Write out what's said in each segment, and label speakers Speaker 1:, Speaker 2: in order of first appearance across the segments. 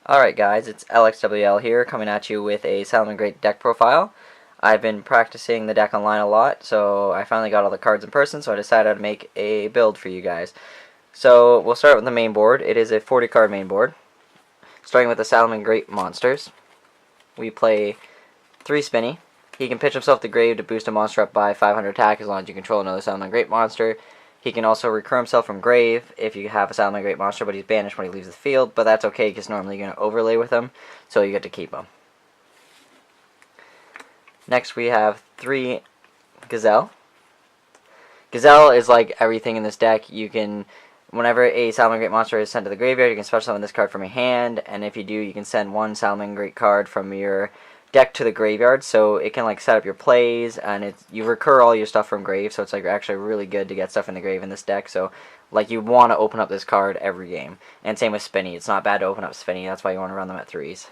Speaker 1: Alright guys, it's LXWL here, coming at you with a Salamangreat deck profile. I've been practicing the deck online a lot, so I finally got all the cards in person, so I decided to make a build for you guys. So, we'll start with the main board. It is a 40 card main board, starting with the Salamangreat monsters. We play 3 Spinny. He can pitch himself to grave to boost a monster up by 500 attack as long as you control another Salamangreat monster. He can also recur himself from grave if you have a Salamangreat monster, but he's banished when he leaves the field. But that's okay because normally you're going to overlay with him, so you get to keep him. Next we have 3 Gazelle. Gazelle is like everything in this deck. You can, whenever a Salamangreat monster is sent to the graveyard, you can special summon this card from your hand, and if you do, you can send one Salamangreat card from your deck to the graveyard, so it can like set up your plays, and you recur all your stuff from grave, so it's like actually really good to get stuff in the grave in this deck. So like you want to open up this card every game, and same with Spinny. It's not bad to open up Spinny. That's why you want to run them at 3s.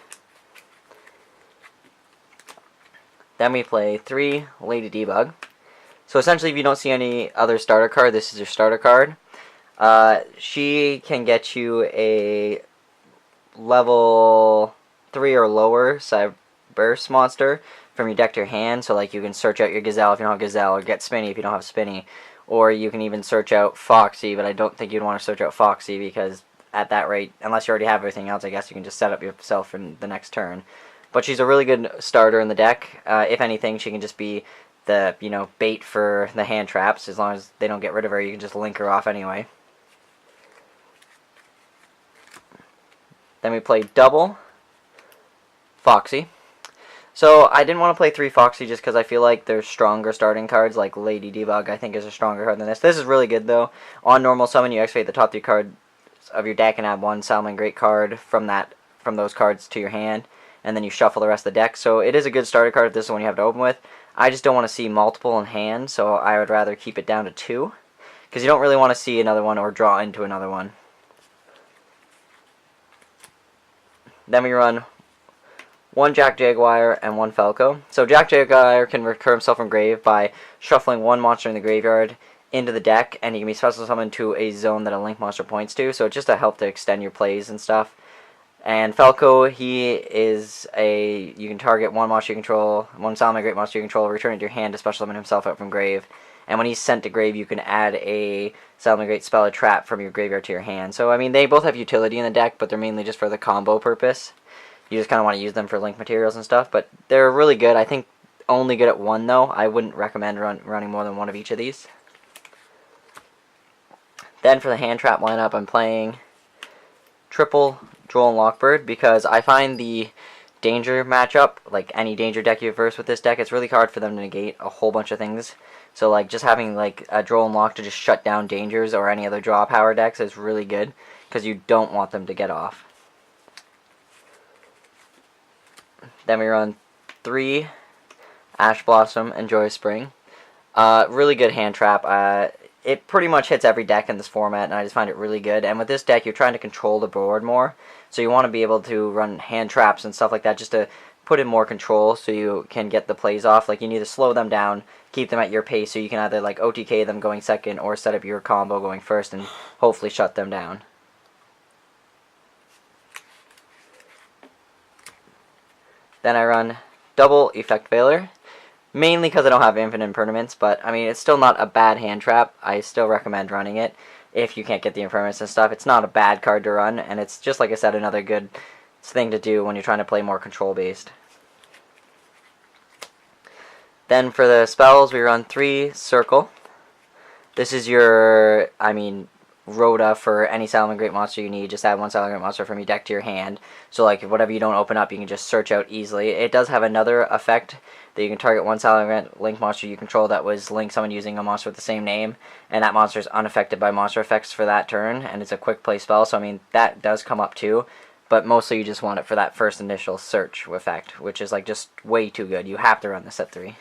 Speaker 1: Then we play 3 Lady Debug. So essentially, if you don't see any other starter card, this is your starter card. She can get you a level 3 or lower burst monster from your deck to your hand, so like you can search out your Gazelle if you don't have Gazelle, or get Spinny if you don't have Spinny, or you can even search out Foxy, but I don't think you'd want to search out Foxy because at that rate, unless you already have everything else, I guess you can just set up yourself for the next turn. But she's a really good starter in the deck. If anything, she can just be the bait for the hand traps. As long as they don't get rid of her, you can just link her off anyway. Then we play double Foxy. So I didn't want to play 3 Foxy just because I feel like there's stronger starting cards, like Lady Debug I think is a stronger card than this. This is really good though. On normal summon, you activate the top 3 cards of your deck and add 1 Salamangreat card from those cards to your hand, and then you shuffle the rest of the deck. So it is a good starter card if this is the one you have to open with. I just don't want to see multiple in hand, so I would rather keep it down to 2, because you don't really want to see another one or draw into another one. Then we run 1 Jack Jaguar and 1 Falco. So Jack Jaguar can recur himself from grave by shuffling 1 monster in the graveyard into the deck, and he can be special summoned to a zone that a link monster points to, so it's just to help to extend your plays and stuff. And Falco, he is you can target 1 monster you control, 1 Salamangreat monster you control, return it to your hand to special summon himself out from grave. And when he's sent to grave, you can add a Salamangreat spell or trap from your graveyard to your hand. So I mean, they both have utility in the deck, but they're mainly just for the combo purpose. You just kind of want to use them for link materials and stuff, but they're really good. I think only good at 1 though. I wouldn't recommend running more than 1 of each of these. Then for the hand trap lineup, I'm playing triple Droll and Lockbird because I find the danger matchup, like any danger deck you verse with this deck, it's really hard for them to negate a whole bunch of things. So like just having like a Droll and Lock to just shut down dangers or any other draw power decks is really good because you don't want them to get off. Then we run 3 Ash Blossom and Joyous Spring. Really good hand trap. It pretty much hits every deck in this format, and I just find it really good. And with this deck, you're trying to control the board more, so you want to be able to run hand traps and stuff like that just to put in more control so you can get the plays off. Like you need to slow them down, keep them at your pace, so you can either like OTK them going second or set up your combo going first and hopefully shut them down. Then I run double Effect Veiler, mainly because I don't have infinite impermanence, but I mean, it's still not a bad hand trap. I still recommend running it if you can't get the impermanence and stuff. It's not a bad card to run, and it's just, like I said, another good thing to do when you're trying to play more control-based. Then for the spells, we run 3 Circle. This is your, Rhoda for any Salamangreat monster you need. Just add 1 Salamangreat monster from your deck to your hand. So like whatever you don't open up, you can just search out easily. It does have another effect that you can target 1 Salamangreat link monster you control that was link someone using a monster with the same name, and that monster is unaffected by monster effects for that turn, and it's a quick play spell. So I mean, that does come up too, but mostly you just want it for that first initial search effect, which is like just way too good. You have to run this at 3.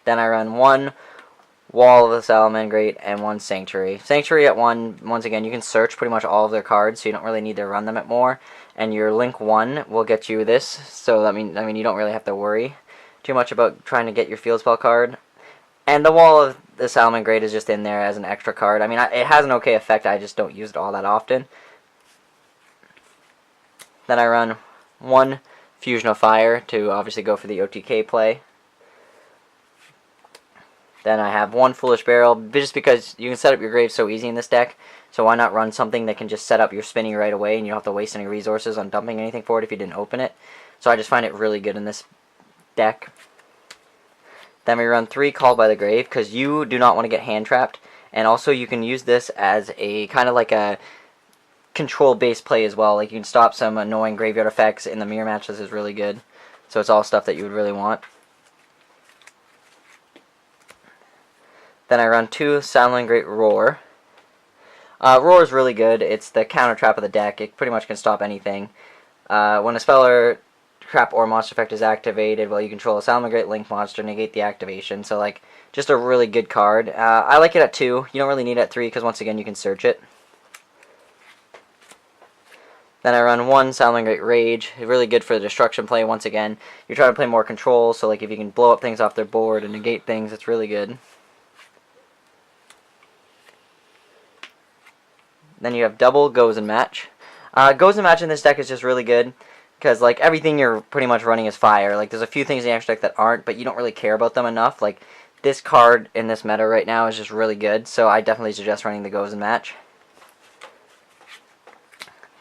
Speaker 1: Then I run 1 Wall of the Salamangreat and 1 Sanctuary. Sanctuary at 1, once again, you can search pretty much all of their cards, so you don't really need to run them at more. And your Link 1 will get you this, so I mean you don't really have to worry too much about trying to get your field spell card. And the Wall of the Salamangreat is just in there as an extra card. I mean, it has an okay effect, I just don't use it all that often. Then I run 1 Fusion of Fire to obviously go for the OTK play. Then I have 1 Foolish Barrel, just because you can set up your grave so easy in this deck, so why not run something that can just set up your spinning right away and you don't have to waste any resources on dumping anything for it if you didn't open it. So I just find it really good in this deck. Then we run 3 Called by the Grave, because you do not want to get hand trapped, and also you can use this as a kind of like a control-based play as well. Like you can stop some annoying graveyard effects in the mirror match. This is really good. So it's all stuff that you would really want. Then I run 2 Salamangreat Roar. Roar is really good. It's the counter trap of the deck. It pretty much can stop anything. When a spell or trap or monster effect is activated, well, you control a Salamangreat Link monster, negate the activation. So, like, just a really good card. I like it at 2. You don't really need it at 3 because, once again, you can search it. Then I run 1 Salamangreat Rage. Really good for the destruction play. Once again, you're trying to play more control, so like if you can blow up things off their board and negate things, it's really good. Then you have double Goes and Match. Goes and Match in this deck is just really good, because like everything you're pretty much running is fire. Like there's a few things in the extra deck that aren't, but you don't really care about them enough. Like this card in this meta right now is just really good, so I definitely suggest running the Goes and Match.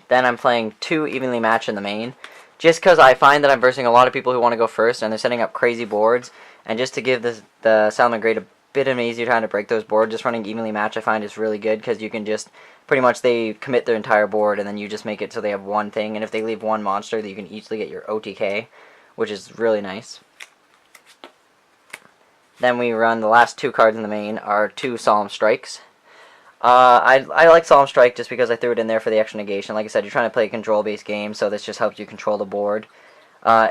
Speaker 1: Then I'm playing 2 Evenly Match in the main, just because I find that I'm versing a lot of people who want to go first, and they're setting up crazy boards, and just to give the Salamangreat a bit of an easier time to break those boards, just running Evenly Match I find is really good, because you can just, pretty much they commit their entire board, and then you just make it so they have one thing, and if they leave one monster, that you can easily get your OTK, which is really nice. Then we run the last 2 cards in the main, are 2 Solemn Strikes. I like Solemn Strike just because I threw it in there for the extra negation. Like I said, you're trying to play a control-based game, so this just helps you control the board.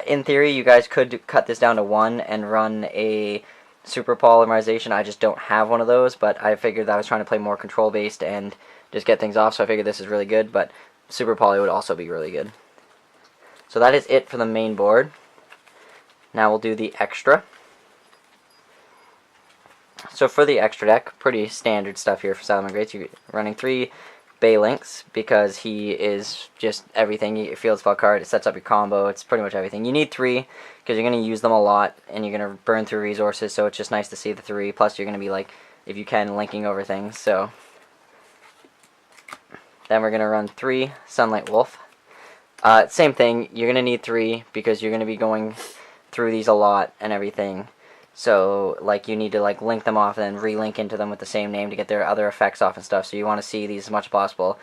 Speaker 1: In theory, you guys could cut this down to 1 and run a Super Polymerization. I just don't have one of those, but I figured that I was trying to play more control-based and just get things off, so I figured this is really good, but Super Poly would also be really good. So that is it for the main board. Now we'll do the extra. So for the extra deck, pretty standard stuff here for Salamangreat. You're running 3 Baylinks because he is just everything. You field spell card, it sets up your combo, it's pretty much everything. You need 3 because you're going to use them a lot and you're going to burn through resources, so it's just nice to see the 3. Plus you're going to be, like, if you can, linking over things. So then we're going to run 3 Sunlight Wolf. Same thing, you're going to need 3 because you're going to be going through these a lot and everything. So, like, you need to, like, link them off and then relink into them with the same name to get their other effects off and stuff. So you want to see these as much as possible.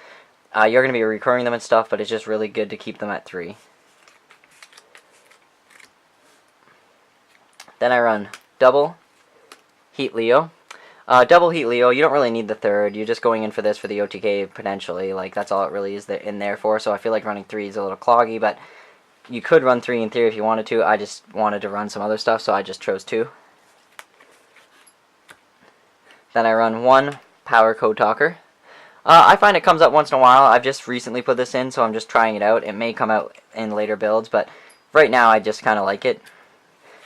Speaker 1: You're going to be recurring them and stuff, but it's just really good to keep them at 3. Then I run double Heat Leo. Double Heat Leo, you don't really need the 3rd. You're just going in for this for the OTK, potentially. Like, that's all it really is in there for. So I feel like running 3 is a little cloggy, but you could run 3 in theory if you wanted to. I just wanted to run some other stuff, so I just chose 2. Then I run 1 Power Code Talker. I find it comes up once in a while. I've just recently put this in, so I'm just trying it out. It may come out in later builds, but right now I just kind of like it.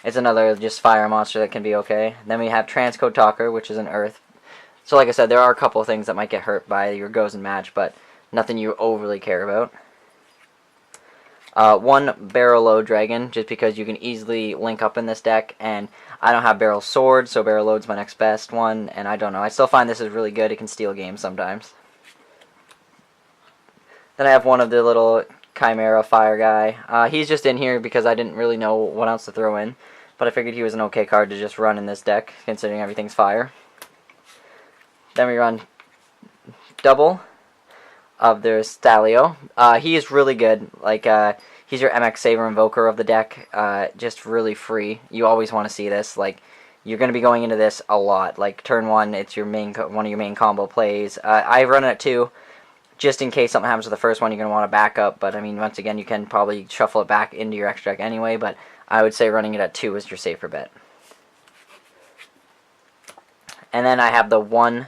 Speaker 1: It's another just fire monster that can be okay. Then we have Transcode Talker, which is an earth. So like I said, there are a couple of things that might get hurt by your Goes and Match, but nothing you overly care about. 1 Barrel Load Dragon, just because you can easily link up in this deck, and I don't have Barrel Sword, so Barrel Load's my next best one, and I don't know. I still find this is really good. It can steal games sometimes. Then I have one of the little Chimera Fire guy. He's just in here because I didn't really know what else to throw in, but I figured he was an okay card to just run in this deck, considering everything's fire. Then we run double of their Stalio. He is really good. Like, he's your MX Saber Invoker of the deck. Just really free. You always want to see this. Like, you're going to be going into this a lot. Like, turn 1, it's your main one of your main combo plays. I run it at 2, just in case something happens to the first one. You're going to want to back up. But, I mean, once again, you can probably shuffle it back into your extra deck anyway. But I would say running it at 2 is your safer bet. And then I have the 1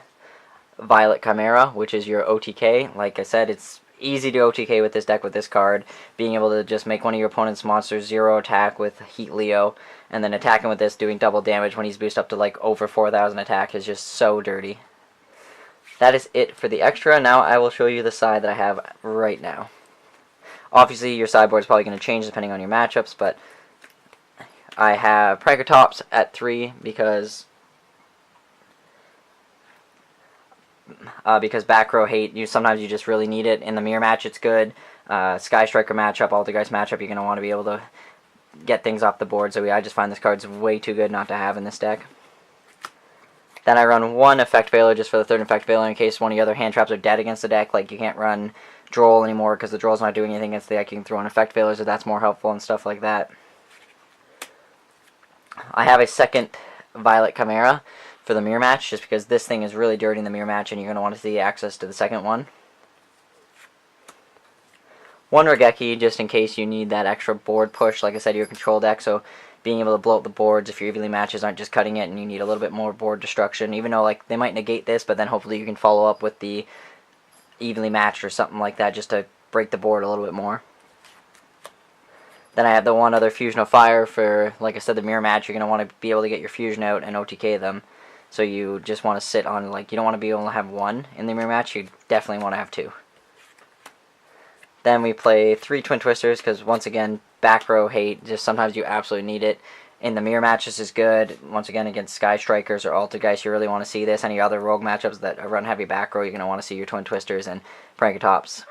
Speaker 1: Violet Chimera, which is your OTK. Like I said, it's easy to OTK with this deck with this card. Being able to just make one of your opponent's monsters 0 attack with Heat Leo, and then attacking with this, doing double damage when he's boosted up to like over 4,000 attack is just so dirty. That is it for the extra. Now I will show you the side that I have right now. Obviously, your sideboard is probably going to change depending on your matchups, but I have Triceratops at 3 because back row hate, sometimes you just really need it. In the mirror match, it's good. Sky Striker matchup, Altergeist matchup, you're going to want to be able to get things off the board, so I just find this card's way too good not to have in this deck. Then I run 1 Effect Veiler just for the 3rd Effect Veiler in case one of the other hand traps are dead against the deck. Like, you can't run Droll anymore because the Droll's not doing anything against the deck. You can throw in Effect Veilers if that's more helpful and stuff like that. I have a 2nd Violet Chimera for the mirror match just because this thing is really dirty in the mirror match and you're going to want to see access to the 2nd one. 1 Regeki just in case you need that extra board push. Like I said, your control deck, so being able to blow up the boards if your evenly matches aren't just cutting it and you need a little bit more board destruction, even though like they might negate this, but then hopefully you can follow up with the evenly matched or something like that just to break the board a little bit more. Then I have the 1 other Fusion of Fire for, like I said, the mirror match. You're going to want to be able to get your fusion out and OTK them. So you just want to sit on, like, you don't want to be able to have 1 in the mirror match. You definitely want to have 2. Then we play 3 Twin Twisters because, once again, back row hate. Just sometimes you absolutely need it. In the mirror match, this is good. Once again, against Sky Strikers or Altergeist, you really want to see this. Any other rogue matchups that run heavy back row, you're going to want to see your Twin Twisters and Prankatops.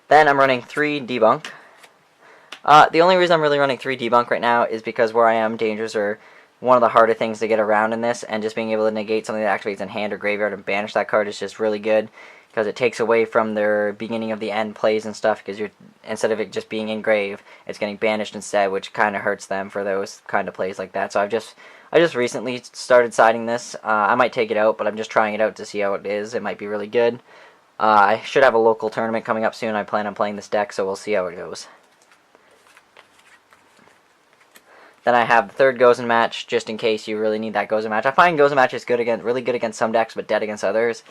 Speaker 1: Then I'm running 3 Debunk. The only reason I'm really running 3 Debunk right now is because where I am, dangers are one of the harder things to get around in this, and just being able to negate something that activates in hand or graveyard and banish that card is just really good. Because it takes away from their beginning of the end plays and stuff, because you're, instead of it just being engraved, it's getting banished instead, which kind of hurts them for those kind of plays like that. So I just recently started siding this. I might take it out, but I'm just trying it out to see how it is. It might be really good. I should have a local tournament coming up soon. I plan on playing this deck, so we'll see how it goes. Then I have the 3rd Gozen match, just in case you really need that Gozen match. I find Gozen match is good really good against some decks, but dead against others.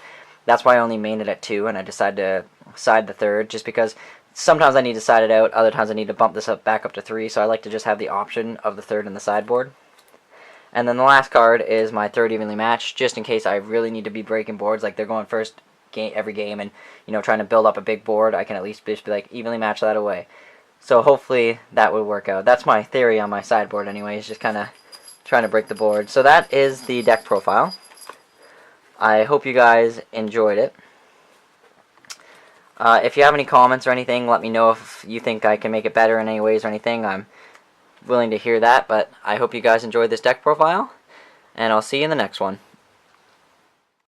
Speaker 1: That's why I only main it at 2, and I decided to side the 3rd, just because sometimes I need to side it out, other times I need to bump this back up to 3, so I like to just have the option of the 3rd in the sideboard. And then the last card is my 3rd Evenly Matched, just in case I really need to be breaking boards, like they're going first every game and, you know, trying to build up a big board. I can at least just be like, evenly match that away. So hopefully that would work out. That's my theory on my sideboard anyways, just kind of trying to break the board. So that is the deck profile. I hope you guys enjoyed it. If you have any comments or anything, let me know if you think I can make it better in any ways or anything. I'm willing to hear that, but I hope you guys enjoyed this deck profile, and I'll see you in the next one.